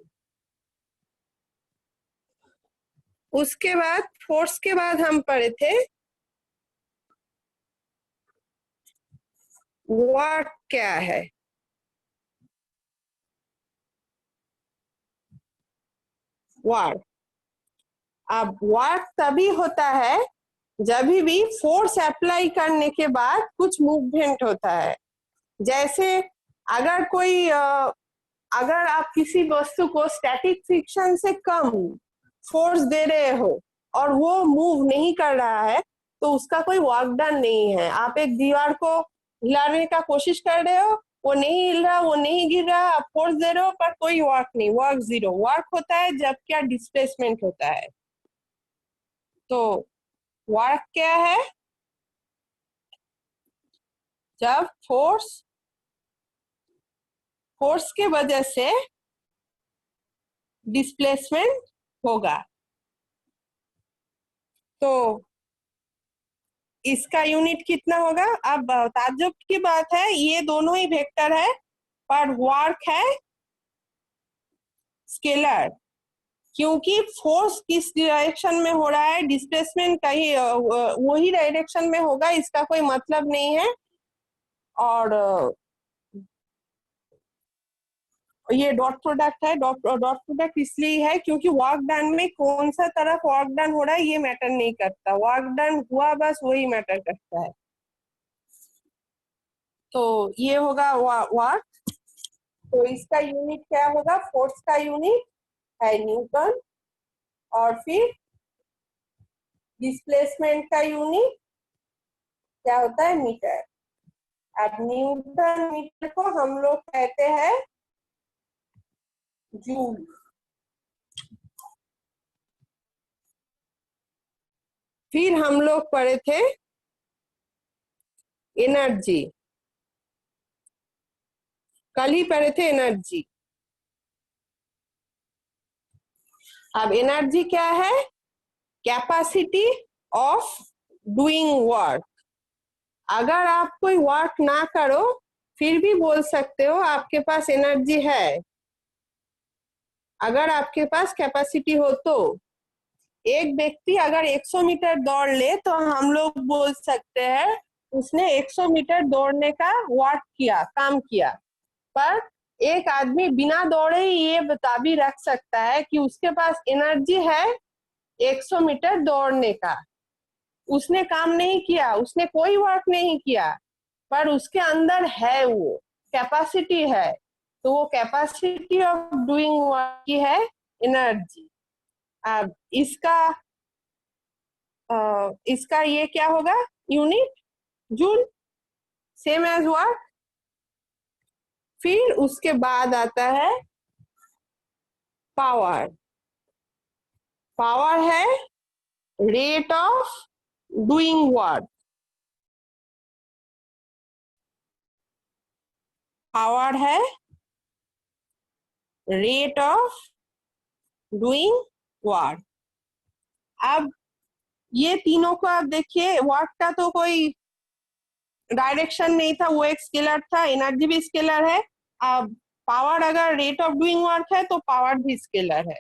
Speaker 2: उसके बाद फोर्स के बाद हम पढ़े थे वाट क्या है, वाट। अब वाट तभी होता है जब भी फोर्स अप्लाई करने के बाद कुछ मूवमेंट होता है। जैसे अगर कोई अगर आप किसी वस्तु को स्टैटिक फ्रिक्शन से कम फोर्स दे रहे हो और वो मूव नहीं कर रहा है तो उसका कोई वर्क डन नहीं है। आप एक दीवार को हिलाने का कोशिश कर रहे हो, वो नहीं हिल रहा, वो नहीं गिर रहा, आप फोर्स दे रहे हो पर कोई वर्क नहीं, वर्क जीरो। वर्क होता है जब क्या डिस्प्लेसमेंट होता है। तो वर्क क्या है, जब फोर्स के वजह से डिस्प्लेसमेंट होगा। तो इसका यूनिट कितना होगा। अब ताज्जुब की बात है, ये दोनों ही वेक्टर है पर वर्क है स्केलर, क्योंकि फोर्स किस डायरेक्शन में हो रहा है, डिस्प्लेसमेंट कहीं वही डायरेक्शन में होगा, इसका कोई मतलब नहीं है। और ये डॉट प्रोडक्ट है, डॉट प्रोडक्ट इसलिए है क्योंकि वर्क डन में कौन सा तरफ वर्क डन हो रहा है ये मैटर नहीं करता, वर्क डन हुआ बस वही मैटर करता है। तो ये होगा वर्क। तो इसका यूनिट क्या होगा, फोर्स का यूनिट है न्यूटन, और फिर डिस्प्लेसमेंट का यूनिट क्या होता है, मीटर। अब न्यूटन मीटर को हम लोग कहते हैं जूल। फिर हम लोग पढ़े थे एनर्जी, कल ही पढ़े थे एनर्जी। अब एनर्जी क्या है, कैपेसिटी ऑफ डूइंग वर्क। अगर आप कोई वर्क ना करो फिर भी बोल सकते हो आपके पास एनर्जी है, अगर आपके पास कैपेसिटी हो तो। एक व्यक्ति अगर 100 मीटर दौड़ ले तो हम लोग बोल सकते हैं उसने 100 मीटर दौड़ने का वर्क किया, काम किया, पर एक आदमी बिना दौड़े ही ये बता भी रख सकता है कि उसके पास एनर्जी है 100 मीटर दौड़ने का। उसने काम नहीं किया, उसने कोई वर्क नहीं किया, पर उसके अंदर है, वो कैपेसिटी है। तो वो कैपेसिटी ऑफ डूइंग वर्क की है एनर्जी। अब इसका ये क्या होगा, unit joule, same as work. फिर उसके बाद आता है पावर। पावर है rate of doing work. Power है रेट ऑफ डूइंग वर्क। अब ये तीनों को आप देखिए, वर्क का तो कोई डायरेक्शन नहीं था, वो एक स्केलर था, एनर्जी भी स्केलर है। अब पावर अगर रेट ऑफ डूइंग वर्क है तो पावर भी स्केलर है।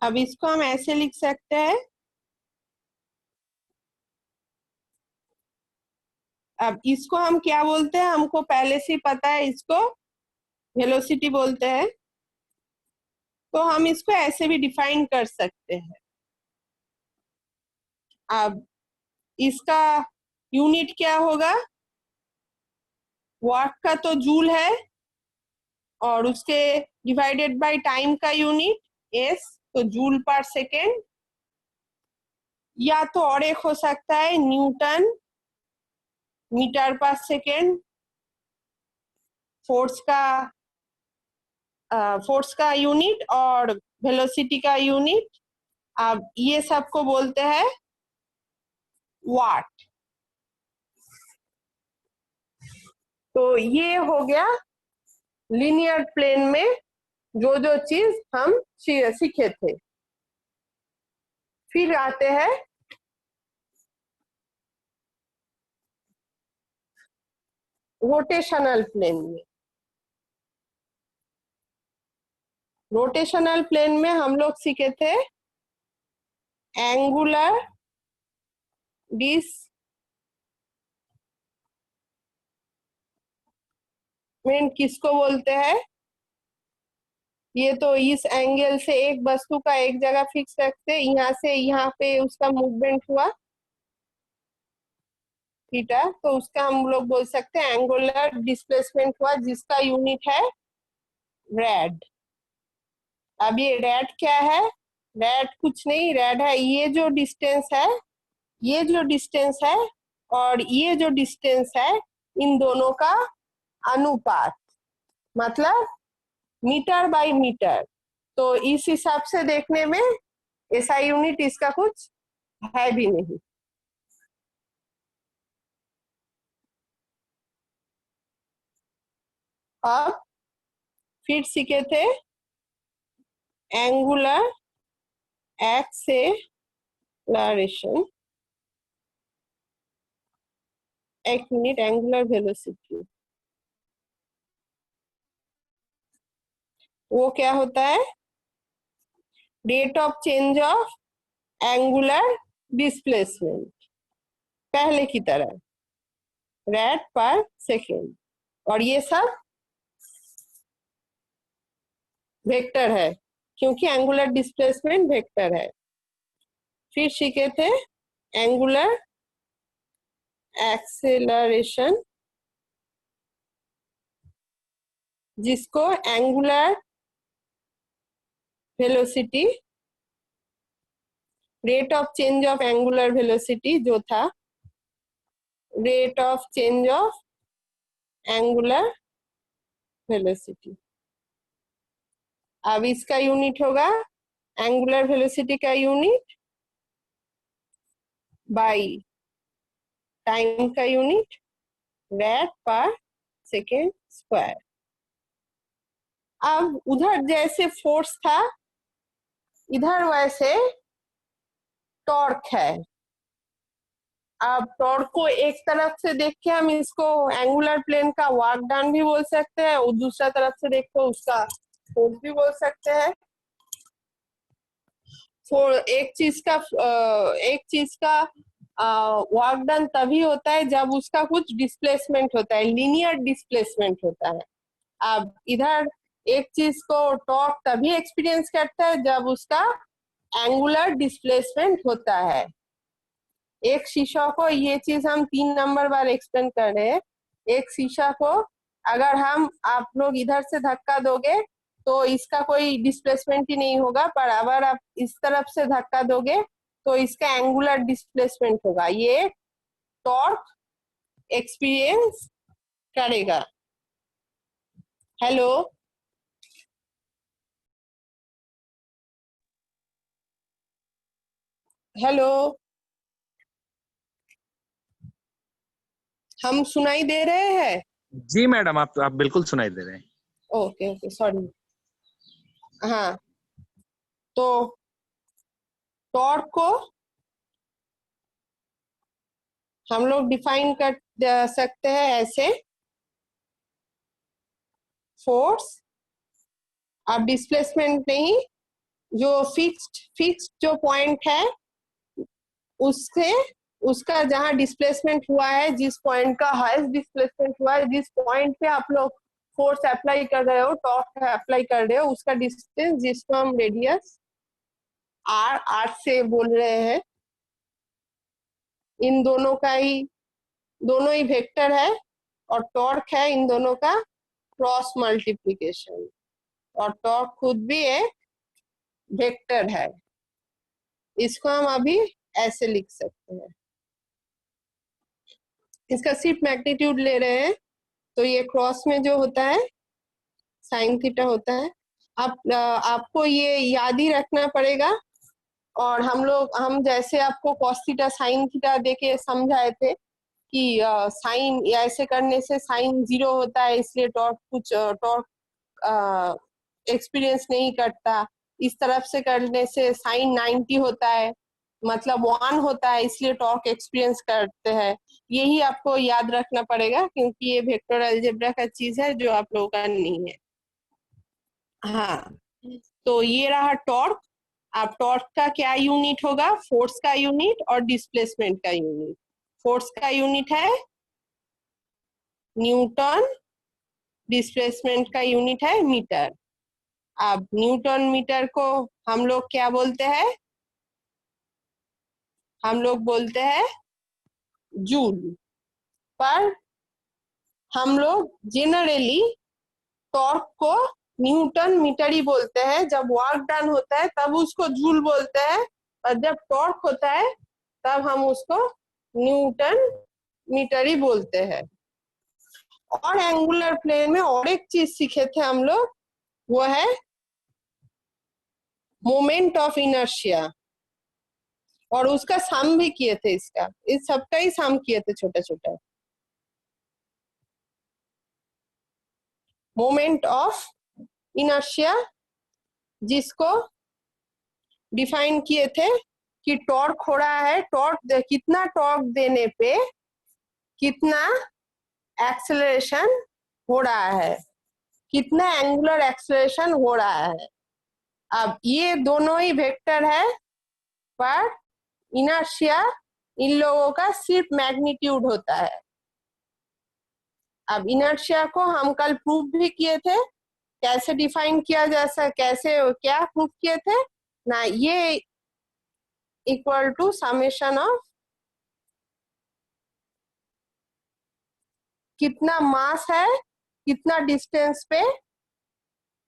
Speaker 2: अब इसको हम ऐसे लिख सकते हैं, अब इसको हम क्या बोलते हैं, हमको पहले से ही पता है, इसको वेलोसिटी बोलते हैं। तो हम इसको ऐसे भी डिफाइन कर सकते हैं। अब इसका यूनिट क्या होगा, वाट का तो जूल है, और उसके डिवाइडेड बाय टाइम का यूनिट एस, तो जूल पर सेकेंड। या तो और एक हो सकता है न्यूटन मीटर पर सेकेंड। फोर्स का यूनिट और वेलोसिटी का यूनिट, अब ये सबको बोलते हैं वाट। तो ये हो गया लिनियर प्लेन में जो जो चीज हम सीखे थे। फिर आते हैं रोटेशनल प्लेन में। रोटेशनल प्लेन में हम लोग सीखे थे एंगुलर डिस्प्लेसमेंट किसको बोलते हैं, ये तो इस एंगल से एक वस्तु का एक जगह फिक्स रखते, यहाँ से यहाँ पे उसका मूवमेंट हुआ थीटा, तो उसका हम लोग बोल सकते हैं एंगुलर डिस्प्लेसमेंट हुआ, जिसका यूनिट है रेड। अब ये रेड क्या है, रेड कुछ नहीं, रेड है ये जो डिस्टेंस है, ये जो डिस्टेंस है और ये जो डिस्टेंस है, इन दोनों का अनुपात, मतलब मीटर बाय मीटर। तो इस हिसाब से देखने में ऐसा यूनिट इसका कुछ है भी नहीं। अब फिर सीखे थे एंगुलर एक्सेलरेशन, एक मिनट, एंगुलर वेलोसिटी वो क्या होता है, rate of change of angular displacement, पहले की तरह रेट पर सेकेंड, और ये सब वेक्टर है क्योंकि एंगुलर डिस्प्लेसमेंट वेक्टर है। फिर सीखे थे एंगुलर एक्सेलरेशन, जिसको angular velocity, rate of change of angular velocity जो था, rate of change of angular velocity. अब इसका यूनिट होगा, एंगुलर वेलोसिटी का यूनिट बाय टाइम का यूनिट रेट पर सेकेंड स्क्वायर। अब उधर जैसे फोर्स था, इधर वैसे टॉर्क है। अब टॉर्क को एक तरफ से देख के हम इसको एंगुलर प्लेन का वर्क डन भी बोल सकते हैं, और दूसरा तरफ से देख के उसका फोर्स भी बोल सकते हैं। एक चीज का वर्क डन तभी होता है जब उसका कुछ डिस्प्लेसमेंट होता है, लीनियर डिस्प्लेसमेंट होता है। अब इधर एक चीज को टॉर्क तभी एक्सपीरियंस करता है जब उसका एंगुलर डिस्प्लेसमेंट होता है। एक शीशा को, ये चीज हम 3 नंबर बार एक्सप्लेन कर रहे हैं। एक शीशा को अगर आप लोग इधर से धक्का दोगे तो इसका कोई डिस्प्लेसमेंट ही नहीं होगा, पर अगर आप इस तरफ से धक्का दोगे तो इसका एंगुलर डिस्प्लेसमेंट होगा। ये टॉर्क एक्सपीरियंस करेगा। हेलो, हेलो, हम सुनाई दे रहे हैं?
Speaker 3: जी मैडम, आप बिल्कुल सुनाई दे रहे हैं।
Speaker 2: Okay okay, sorry. हाँ, तो टॉर्क को हम लोग डिफाइन कर सकते हैं ऐसे, फोर्स, अब डिस्प्लेसमेंट नहीं, जो फिक्स्ड जो पॉइंट है उससे उसका जहां डिस्प्लेसमेंट हुआ है, जिस पॉइंट का हाईएस्ट डिस्प्लेसमेंट हुआ है, जिस पॉइंट पे आप लोग फोर्स अप्लाई कर रहे हो, टॉर्क अप्लाई कर रहे हो, उसका डिस्टेंस जिसको हम रेडियस आर से बोल रहे हैं, इन दोनों ही वेक्टर है और टॉर्क है इन दोनों का क्रॉस मल्टीप्लिकेशन। और टॉर्क खुद भी एक वेक्टर है। इसको हम अभी ऐसे लिख सकते हैं। इसका सिर्फ मैग्नीट्यूड ले रहे हैं, तो ये क्रॉस में जो होता है साइन थीटा होता है। आपको ये याद ही रखना पड़ेगा। और हम जैसे आपको कॉस थीटा साइन थीटा देके समझाए थे कि साइन ऐसे करने से साइन 0 होता है, इसलिए टॉर्क एक्सपीरियंस नहीं करता। इस तरफ से करने से साइन 90 होता है, मतलब 1 होता है, इसलिए टॉर्क एक्सपीरियंस करते हैं। यही आपको याद रखना पड़ेगा, क्योंकि ये वेक्टर अलजेब्रा का चीज है जो आप लोगों का नहीं है। हाँ, तो ये रहा टॉर्क। अब टॉर्क का क्या यूनिट होगा? फोर्स का यूनिट और डिस्प्लेसमेंट का यूनिट। फोर्स का यूनिट है न्यूटन, डिस्प्लेसमेंट का यूनिट है मीटर। अब न्यूटन मीटर को हम लोग क्या बोलते हैं? हम लोग बोलते हैं जूल। पर हम लोग जनरली टॉर्क को न्यूटन मीटर ही बोलते हैं। जब वर्क डन होता है तब उसको जूल बोलते हैं, और जब टॉर्क होता है तब हम उसको न्यूटन मीटर ही बोलते हैं। और एंगुलर प्लेन में और एक चीज सीखे थे हम लोग, वो है मोमेंट ऑफ इनर्शिया, और उसका सम भी किए थे। इस सबका ही सम किए थे छोटा छोटा। मोमेंट ऑफ इनर्शिया, जिसको डिफाइन किए थे कि टॉर्क हो रहा है, कितना टॉर्क देने पे कितना एक्सेलरेशन हो रहा है, कितना एंगुलर एक्सेलरेशन हो रहा है। अब ये दोनों ही वेक्टर है, पर इनर्शिया इन लोगों का सिर्फ मैग्नीट्यूड होता है। अब इनर्शिया को हम कल प्रूव भी किए थे, कैसे डिफाइन किया जा कैसे क्या प्रूव किए थे ना, ये इक्वल टू समेशन ऑफ कितना मास है कितना डिस्टेंस पे,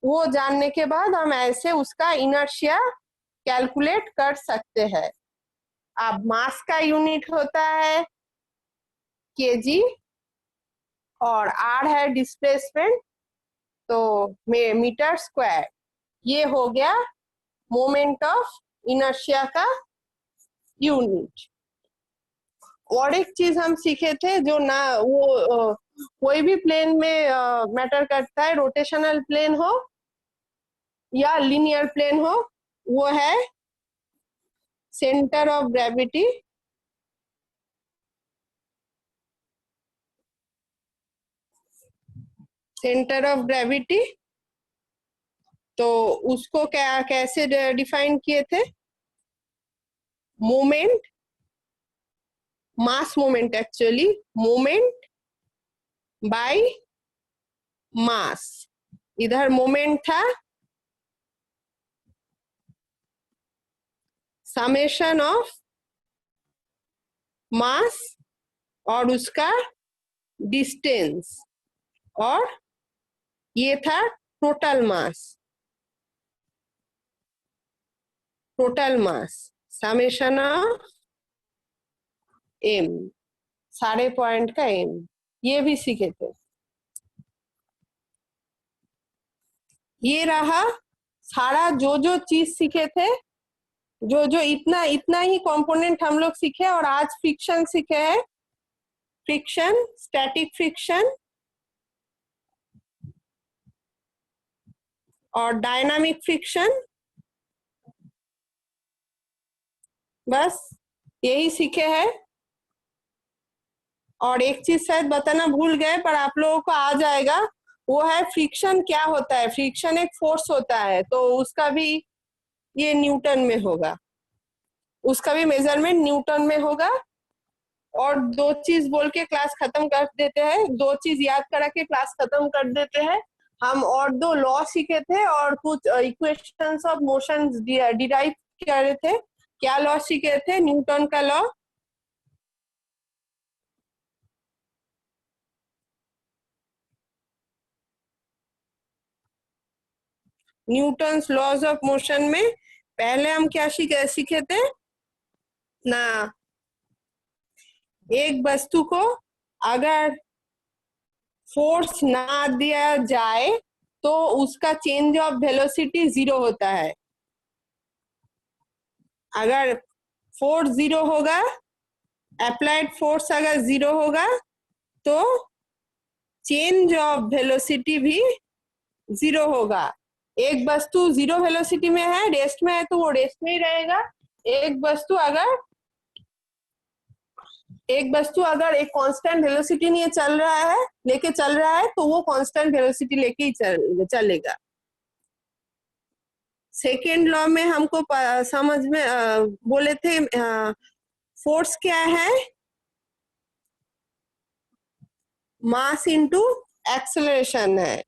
Speaker 2: वो जानने के बाद हम ऐसे उसका इनर्शिया कैलकुलेट कर सकते हैं। अब मास का यूनिट होता है केजी और आर है डिस्प्लेसमेंट, तो मीटर स्क्वायर। ये हो गया मोमेंट ऑफ इनर्शिया का यूनिट। और एक चीज हम सीखे थे जो ना, वो कोई भी प्लेन में मैटर करता है, रोटेशनल प्लेन हो या लिनियर प्लेन हो, वो है centre of gravity. Centre of gravity, तो उसको कैसे डिफाइन किए थे? Moment mass moment, actually moment by mass. इधर मोमेंट था समेशन ऑफ मास और उसका डिस्टेंस, और ये था total mass, total mass summation of m, सारे पॉइंट का एम, ये भी सीखे थे। ये रहा सारा जो जो चीज सीखे थे, जो जो इतना इतना ही कंपोनेंट हम लोग सीखे। और आज फ्रिक्शन सीखे हैं, फ्रिक्शन, स्टैटिक फ्रिक्शन और डायनामिक फ्रिक्शन, बस यही सीखे हैं। और एक चीज शायद बताना भूल गए पर आप लोगों को आ जाएगा, वो है फ्रिक्शन क्या होता है। फ्रिक्शन एक फोर्स होता है, तो उसका भी ये न्यूटन में होगा, उसका भी मेजरमेंट न्यूटन में होगा। और दो चीज बोल के क्लास खत्म कर देते हैं, दो चीज याद करा के क्लास खत्म कर देते हैं हम। और दो लॉ सीखे थे और कुछ इक्वेशंस ऑफ मोशन डिराइव कर रहे थे। क्या लॉ सीखे थे? न्यूटन का law, Newton's laws of motion में पहले हम क्या सीखे थे ना, एक वस्तु को अगर फोर्स ना दिया जाए तो उसका चेंज ऑफ वेलोसिटी 0 होता है। अगर फोर्स 0 होगा, अप्लाइड फोर्स अगर 0 होगा तो चेंज ऑफ वेलोसिटी भी 0 होगा। एक वस्तु 0 वेलोसिटी में है, रेस्ट में है, तो वो रेस्ट में ही रहेगा। एक वस्तु अगर एक कांस्टेंट वेलोसिटी नहीं चल रहा है, लेके चल रहा है, तो वो कांस्टेंट वेलोसिटी लेके ही चलेगा। सेकेंड लॉ में हमको समझ में बोले थे फोर्स क्या है, मास इनटू एक्सेलरेशन है।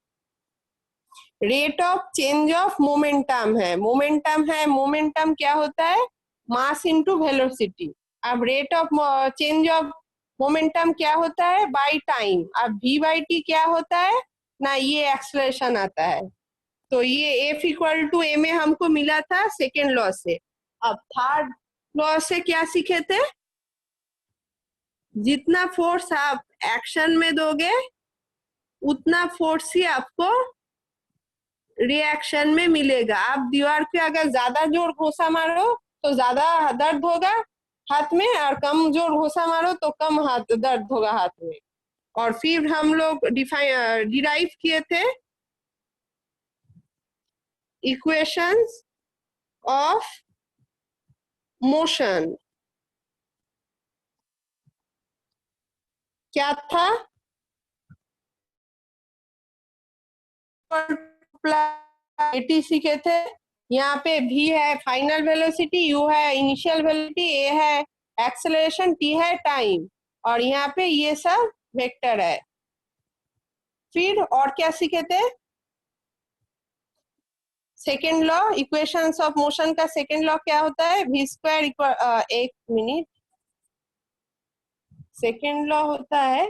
Speaker 2: Rate of change of momentum है, मोमेंटम क्या होता है, मास इनटू वेलोसिटी। अब rate of change of momentum क्या होता है, बाय टाइम। अब v बाई टी क्या होता है ना, ये एक्सेलरेशन आता है। तो ये F इक्वल टू ए में हमको मिला था सेकेंड लॉ से। अब थर्ड लॉ से क्या सीखे थे, जितना फोर्स आप एक्शन में दोगे उतना फोर्स ही आपको रिएक्शन में मिलेगा। आप दीवार पे अगर ज्यादा जोर घोसा मारो तो ज्यादा दर्द होगा हाथ में, और कम जोर घोसा मारो तो कम दर्द होगा हाथ में। और फिर हम लोग डिराइव किए थे इक्वेशंस ऑफ मोशन। क्या था, एटी सीखे थे। यहाँ पे v है फाइनल वेलोसिटी, u है इनिशियल वेलोसिटी, a है एक्सेलरेशन, t है टाइम, और यहाँ पे ये सब वेक्टर है। फिर और क्या सीखे थे, second law, equations of motion का सेकेंड लॉ क्या होता है, v स्क्वायर इक्वल, एक मिनट, सेकेंड लॉ होता है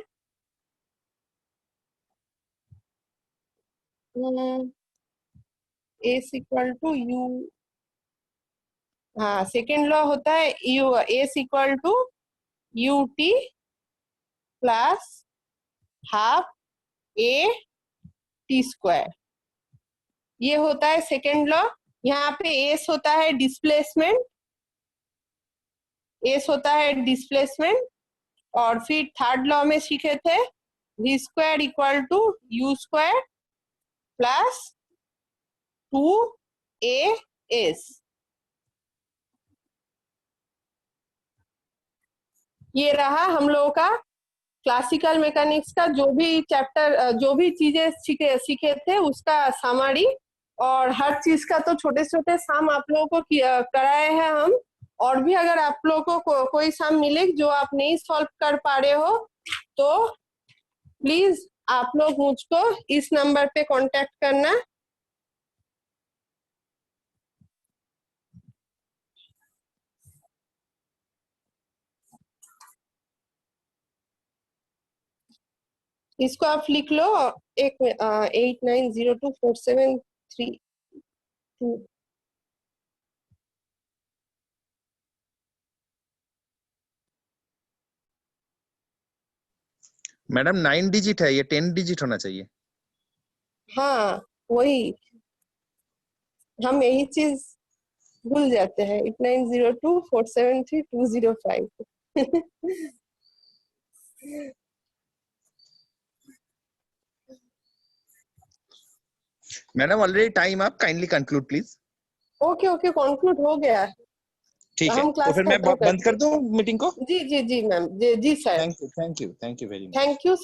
Speaker 2: a इक्वल टू u, हाँ सेकेंड लॉ होता है u a equal to u t plus half a t square, ये होता है सेकेंड लॉ। यहाँ पे एस होता है डिस्प्लेसमेंट, और फिर थर्ड लॉ में सीखे थे v square equal to u square plus 2as। ये रहा हम लोगों का क्लासिकल मैकेनिक्स का जो भी चैप्टर, जो भी चीजें सीखे थे उसका समरी। और हर चीज का तो छोटे छोटे सम आप लोगों को कराए हैं हम, और भी अगर आप लोगों को कोई सम मिले जो आप नहीं सॉल्व कर पा रहे हो तो प्लीज आप लोग मुझको इस नंबर पे कांटेक्ट करना। इसको आप लिख लो, 89024732।
Speaker 3: मैडम 9 डिजिट है, ये 10 डिजिट होना चाहिए।
Speaker 2: हाँ वही, हम यही चीज भूल जाते हैं। 8902473205।
Speaker 3: मैडम ऑलरेडी टाइम आप kindly conclude please.
Speaker 2: Okay okay, conclude हो गया।
Speaker 3: ठीक है,
Speaker 2: हम
Speaker 3: तो
Speaker 2: क्लास
Speaker 3: फिर मैं
Speaker 2: खत्म
Speaker 3: बंद कर
Speaker 2: करते
Speaker 3: दूं मीटिंग को।
Speaker 2: जी जी जी मैम, जी जी sir,
Speaker 3: thank you very much.
Speaker 2: Thank you.